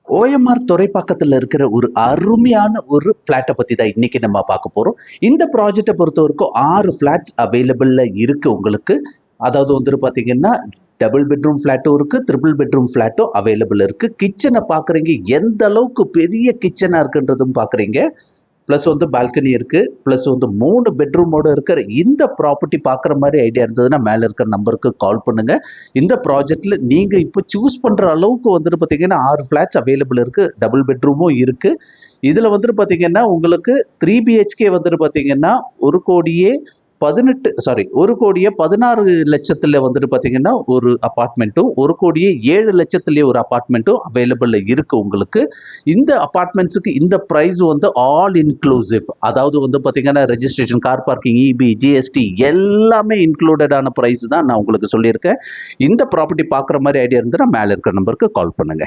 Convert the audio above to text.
OMR துறைப்பாக்கத்துல இருக்கிற ஒரு அருமையான ஒரு பிளாட்டை பத்தி தான் இன்னைக்கு நம்ம பார்க்க போறோம். இந்த ப்ராஜெக்ட்டை பொறுத்தவரைக்கும் 6 ஃபிளாட்ஸ் அவைலபிள்ல இருக்கு உங்களுக்கு. அதாவது வந்துட்டு பார்த்தீங்கன்னா, டபுள் பெட்ரூம் ஃபிளாட்டும் இருக்கு, ட்ரிபிள் பெட்ரூம் ஃபிளாட்டும் அவைலபிள் இருக்கு. கிச்சனை பார்க்குறீங்க, எந்த அளவுக்கு பெரிய கிச்சனா இருக்குன்றதும் பார்க்குறீங்க. ப்ளஸ் வந்து பால்கனி இருக்கு. ப்ளஸ் வந்து 3 பெட்ரூமோட இருக்கிற இந்த ப்ராப்பர்ட்டி பார்க்குற மாரி ஐடியா இருந்ததுன்னா, மேல இருக்கிற நம்பருக்கு கால் பண்ணுங்க. இந்த ப்ராஜெக்ட்ல நீங்க இப்போ சூஸ் பண்ற அளவுக்கு வந்துட்டு பார்த்தீங்கன்னா, 6 ஃபிளாட்ஸ் அவைலபிள் இருக்கு. டபுள் பெட்ரூமும் இருக்கு. இதுல வந்துட்டு பார்த்தீங்கன்னா, உங்களுக்கு 3 பிஹெச்கே வந்துட்டு பார்த்தீங்கன்னா, 1,16,00,000 வந்துட்டு பார்த்தீங்கன்னா, ஒரு அபார்ட்மெண்ட்டும், 1,07,00,000 ஒரு அபார்ட்மெண்ட்டும் அவைலபிள்ல இருக்கு உங்களுக்கு. இந்த அபார்ட்மெண்ட்ஸுக்கு இந்த பிரைஸ் வந்து ஆல் இன்க்ளூசிவ். அதாவது வந்து பார்த்தீங்கன்னா, registration, car parking, EB, GST எல்லாமே இன்க்ளூடடான பிரைஸ் தான் நான் உங்களுக்கு சொல்லியிருக்கேன். இந்த ப்ராப்பர்ட்டி பார்க்குற மாரி ஐடியா இருந்ததுன்னா, மேல இருக்கிற நம்பருக்கு கால் பண்ணுங்க.